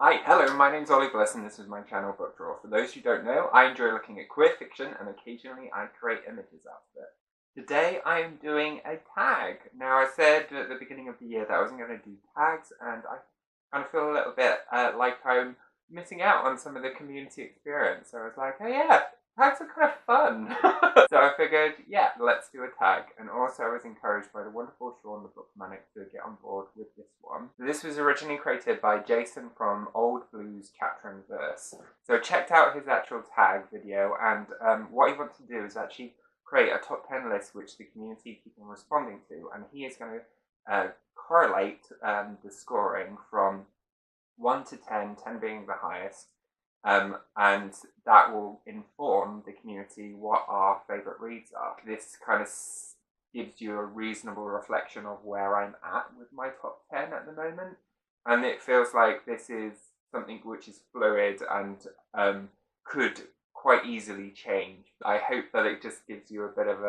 Hi, hello, my name's Ollie Bliss and this is my channel Book Draw. For those who don't know, I enjoy looking at queer fiction and occasionally I create images out of it. Today I am doing a tag. Now I said at the beginning of the year that I wasn't going to do tags and I kind of feel a little bit like I'm missing out on some of the community experience. So I was like, oh yeah, tags are kind of fun. So I figured, yeah, let's do a tag. And also I was encouraged by the wonderful Shawn, the book manic, to get on board with this one. This was originally created by Jason from Old Blues Chapter and Verse. So checked out his actual tag video, and what he wants to do is actually create a top 10 list which the community keep on responding to, and he is going to correlate the scoring from 1 to 10, 10 being the highest, and that will inform the community what our favourite reads are. This kind of gives you a reasonable reflection of where I'm at with my top 10 at the moment, and it feels like this is something which is fluid and could quite easily change. I hope that it just gives you a bit of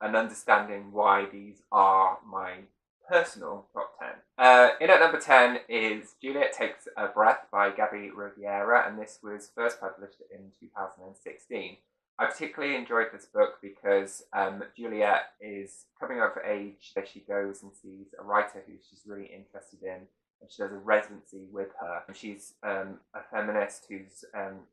an understanding why these are my personal top 10. In at number 10 is Juliet Takes a Breath by Gabby Riviera, and this was first published in 2016. I particularly enjoyed this book because Juliet is coming of age as she goes and sees a writer who she's really interested in, and she does a residency with her. She's a feminist who's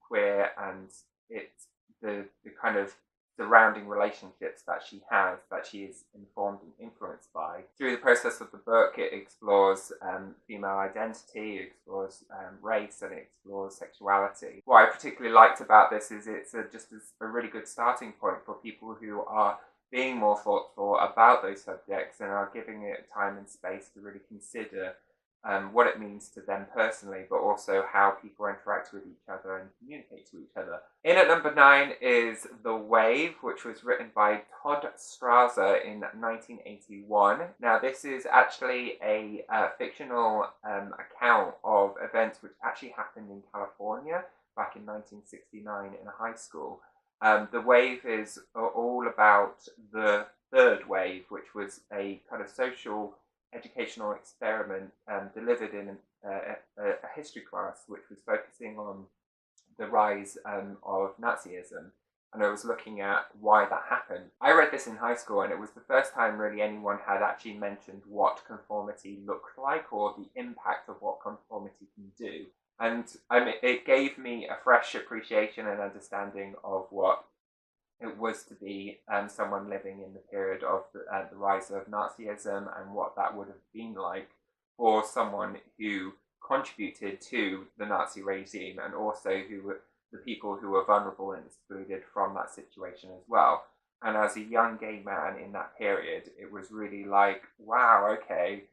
queer, and it's the kind of surrounding relationships that she has that she is informed and influenced by. Through the process of the book, it explores female identity, it explores race, and it explores sexuality. What I particularly liked about this is it's just a really good starting point for people who are being more thoughtful about those subjects and are giving it time and space to really consider what it means to them personally, but also how people interact with each other and communicate to each other. In at number 9 is The Wave, which was written by Todd Strasser in 1981. Now this is actually a fictional account of events which actually happened in California back in 1969 in a high school. The Wave is all about the third wave, which was a kind of social educational experiment delivered in a history class which was focusing on the rise of Nazism, and I was looking at why that happened. I read this in high school, and it was the first time really anyone had actually mentioned what conformity looked like or the impact of what conformity can do, and it gave me a fresh appreciation and understanding of what it was to be someone living in the period of the rise of Nazism, and what that would have been like for someone who contributed to the Nazi regime, and also who were the people who were vulnerable and excluded from that situation as well. And as a young gay man in that period, it was really like, wow, okay,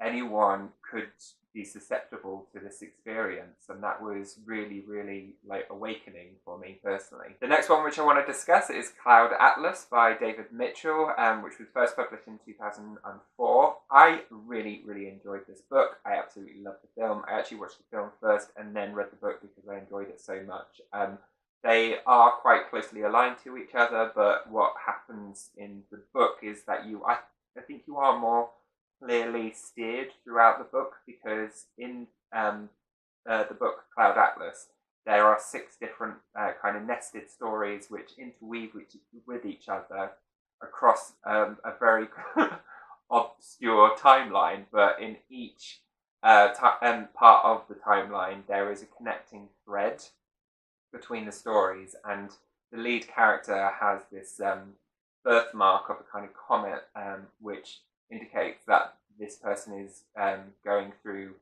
anyone could be susceptible to this experience, and that was really, really like awakening for me personally. The next one which I want to discuss is Cloud Atlas by David Mitchell, which was first published in 2004. I really, really enjoyed this book. I absolutely loved the film. I actually watched the film first and then read the book because I enjoyed it so much. They are quite closely aligned to each other, but what happens in the book is that I think you are more clearly steered throughout the book, because in the book Cloud Atlas there are 6 different kind of nested stories which interweave with each other across a very obscure timeline, but in each part of the timeline there is a connecting thread between the stories, and the lead character has this birthmark of a kind of comet which indicates that this person is going through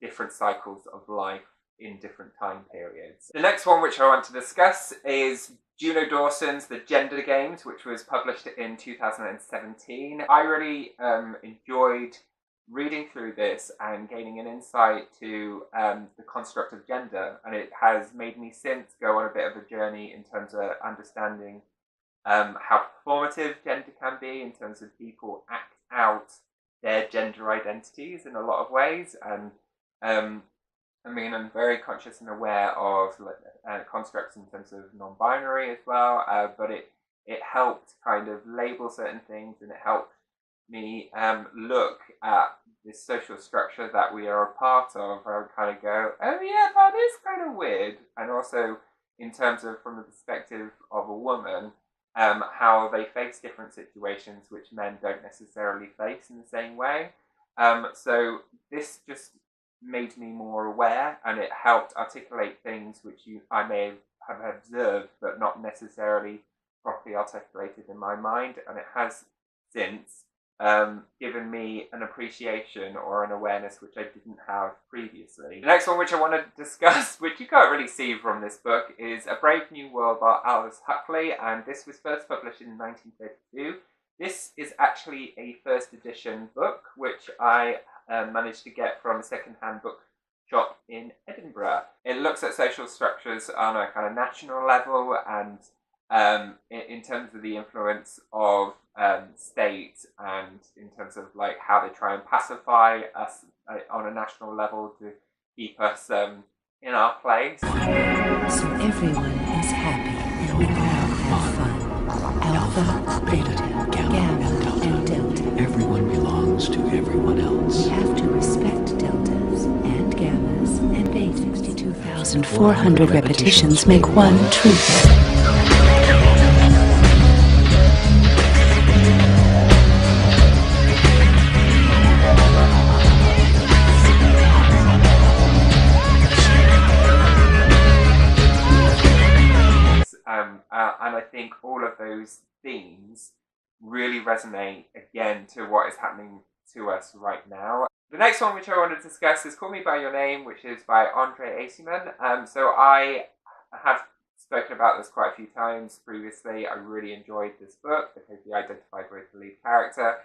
different cycles of life in different time periods. The next one which I want to discuss is Juno Dawson's The Gender Games, which was published in 2017. I really enjoyed reading through this and gaining an insight to the construct of gender, and it has made me since go on a bit of a journey in terms of understanding how performative gender can be, in terms of people act out their gender identities in a lot of ways. And I mean, I'm very conscious and aware of constructs in terms of non-binary as well, but it helped kind of label certain things, and it helped me look at this social structure that we are a part of, I would kind of go, oh yeah, that is kind of weird. And also in terms of from the perspective of a woman, how they face different situations which men don't necessarily face in the same way. So this just made me more aware, and it helped articulate things which I may have observed but not necessarily properly articulated in my mind, and it has since given me an appreciation or an awareness which I didn't have previously. The next one which I want to discuss, which you can't really see from this book, is A Brave New World by Aldous Huxley, and this was first published in 1932. This is actually a first edition book which I managed to get from a second-hand book shop in Edinburgh. It looks at social structures on a kind of national level, and in terms of the influence of state, and in terms of like how they try and pacify us on a national level to keep us in our place. So everyone is happy and we all have fun. Alpha, beta, gamma, and delta. Everyone belongs to everyone else. We have to respect deltas and gammas and beta. 62,400 repetitions make one truth. And I think all of those themes really resonate again to what is happening to us right now. The next one which I want to discuss is Call Me By Your Name, which is by Andre Aciman. So I have spoken about this quite a few times previously. I really enjoyed this book because he identified with the lead character.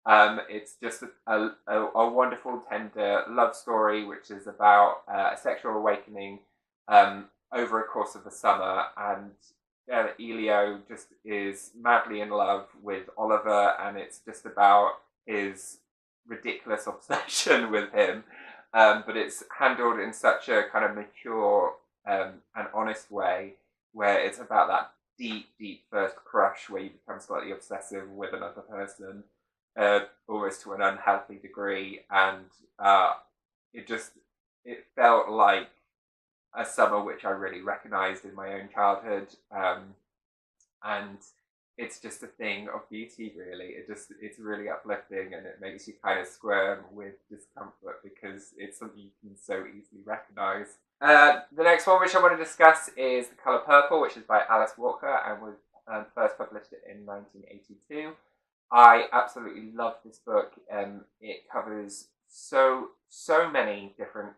It's just a wonderful, tender love story which is about a sexual awakening over a course of the summer, and Elio just is madly in love with Oliver, and it's just about his ridiculous obsession with him, but it's handled in such a kind of mature and honest way, where it's about that deep first crush where you become slightly obsessive with another person, almost to an unhealthy degree, and it felt like a summer which I really recognised in my own childhood, and it's just a thing of beauty, really. It's really uplifting, and it makes you kind of squirm with discomfort because it's something you can so easily recognise. The next one which I want to discuss is The Colour Purple, which is by Alice Walker and was first published in 1982. I absolutely love this book. It covers so many different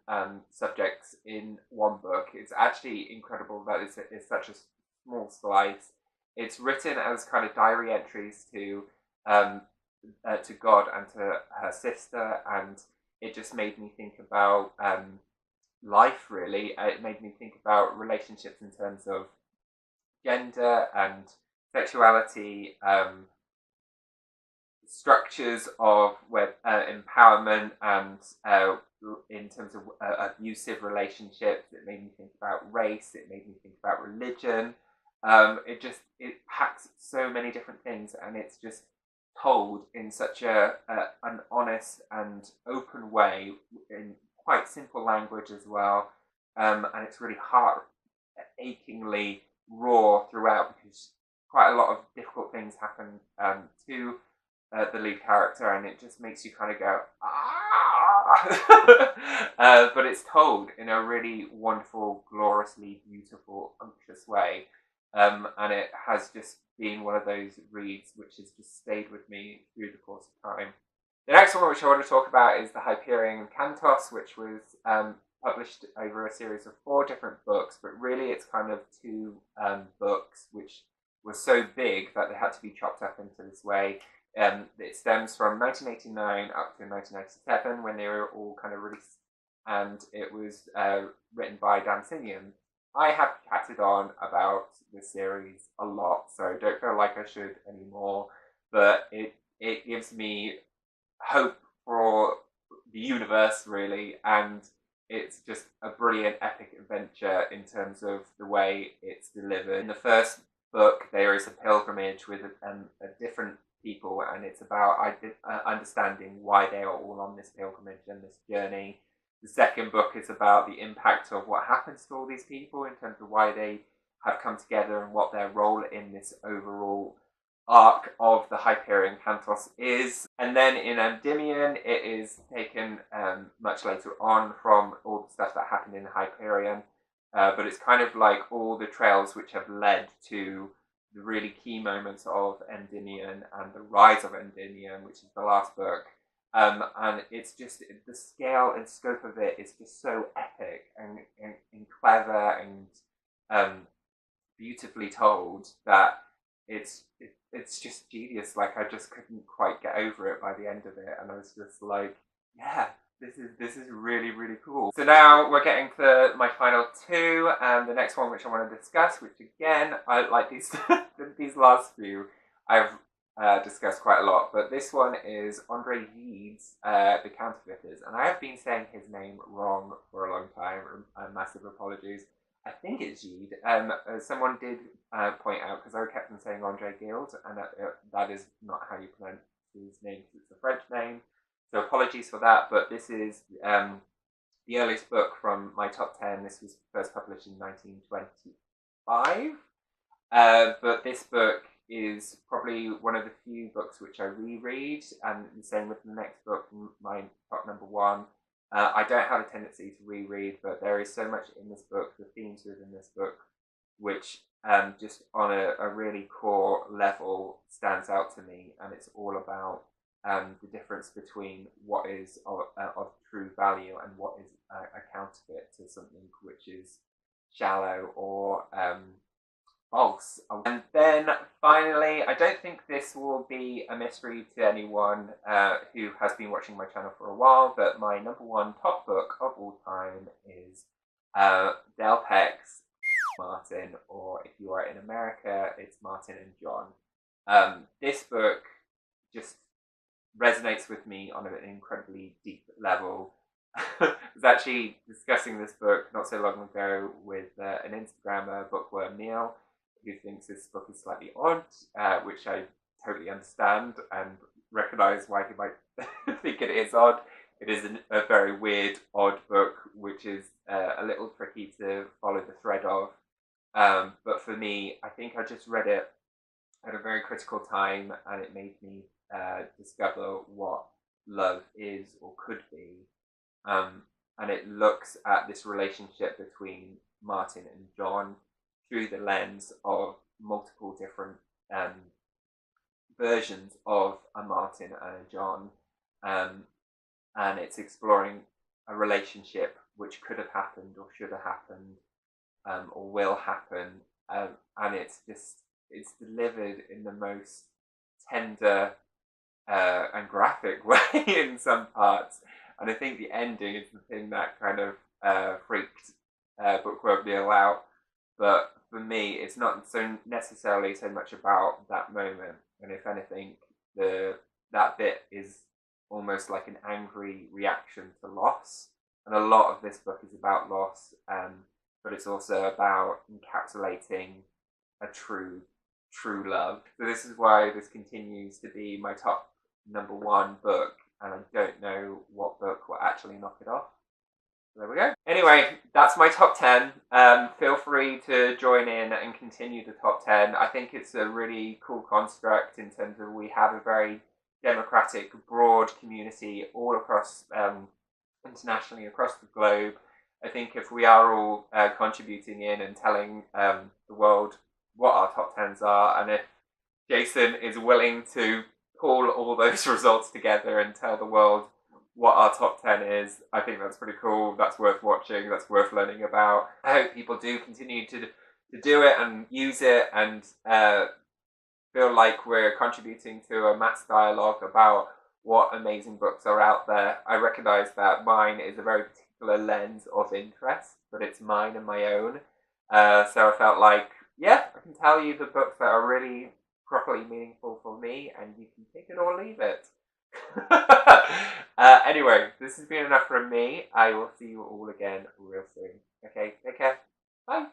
subjects in one book. It's actually incredible that it's such a small slice. It's written as kind of diary entries to God and to her sister, and it just made me think about life, really. It made me think about relationships in terms of gender and sexuality, structures of empowerment, and in terms of abusive relationships. It made me think about race. It made me think about religion. It packs so many different things, and it's just told in such an honest and open way, in quite simple language as well, and it's really heart-achingly raw throughout, because quite a lot of difficult things happen to the lead character, and it just makes you kind of go, ah! But it's told in a really wonderful, gloriously beautiful, unctuous way. And it has just been one of those reads which has just stayed with me through the course of time. The next one which I want to talk about is The Hyperion Cantos, which was published over a series of 4 different books, but really it's kind of 2 books which were so big that they had to be chopped up into this way. It stems from 1989 up to 1997 when they were all kind of released, and it was written by Dan Sinian. I have chatted on about this series a lot, so I don't feel like I should anymore, but it gives me hope for the universe, really, and it's just a brilliant epic adventure in terms of the way it's delivered. In the first book, there is a pilgrimage with a different people, and it's about understanding why they are all on this pilgrimage and this journey. The second book is about the impact of what happens to all these people in terms of why they have come together and what their role in this overall arc of the Hyperion Cantos is. And then in Endymion, it is taken much later on from all the stuff that happened in Hyperion, but it's kind of like all the trails which have led to the really key moments of Endymion and the rise of Endymion, which is the last book. And it's just, the scale and scope of it is just so epic and clever and beautifully told that it's just genius. Like, I just couldn't quite get over it by the end of it, and I was just like, yeah, this is really, really cool. So now we're getting to my final two, and the next one which I want to discuss, which again, I like these these last few I've discussed quite a lot, but this one is Andre Gide's The Counterfeiters, and I have been saying his name wrong for a long time. Massive apologies. I think it's Gide. Someone did point out, because I kept on saying Andre Gide, and that is not how you pronounce his name, because it's a French name. So apologies for that, but this is the earliest book from my top 10. This was first published in 1925. But this book is probably one of the few books which I reread, and the same with the next book, my top number one. I don't have a tendency to reread, but there is so much in this book, the themes within this book, which just on a really core level stands out to me, and it's all about the difference between what is of true value and what is a counterfeit to something which is shallow or false. And then finally, I don't think this will be a mystery to anyone who has been watching my channel for a while, but my number one top book of all time is Del Peck's Martin, or if you are in America, it's Martin and John. This book just resonates with me on an incredibly deep level. I was actually discussing this book not so long ago with an Instagrammer, Bookworm Neil, who thinks this book is slightly odd, which I totally understand and recognise why he might think it is odd. It is a very weird, odd book, which is a little tricky to follow the thread of. But for me, I think I just read it at a very critical time, and it made me discover what love is or could be. And it looks at this relationship between Martin and John through the lens of multiple different versions of a Martin and a John. And it's exploring a relationship which could have happened or should have happened or will happen. And it's delivered in the most tender and graphic way in some parts. And I think the ending is the thing that kind of freaked Bookworm Neil out. But for me, it's not so necessarily so much about that moment. And if anything, that bit is almost like an angry reaction to loss. And a lot of this book is about loss, but it's also about encapsulating a true love. So this is why this continues to be my top number one book, and I don't know what book will actually knock it off. There we go. Anyway, that's my top 10. Feel free to join in and continue the top 10. I think it's a really cool construct in terms of we have a very democratic, broad community all across, internationally, across the globe. I think if we are all contributing in and telling the world what our top 10s are, and if Jason is willing to pull all those results together and tell the world what our top 10 is, I think that's pretty cool. That's worth watching. That's worth learning about. I hope people do continue to do it and use it and feel like we're contributing to a mass dialogue about what amazing books are out there. I recognise that mine is a very particular lens of interest, but it's mine and my own. So I felt like, yeah, I can tell you the books that are really properly meaningful for me, and you can take it or leave it. Anyway, this has been enough from me. I will see you all again real soon. Okay, take care. Bye.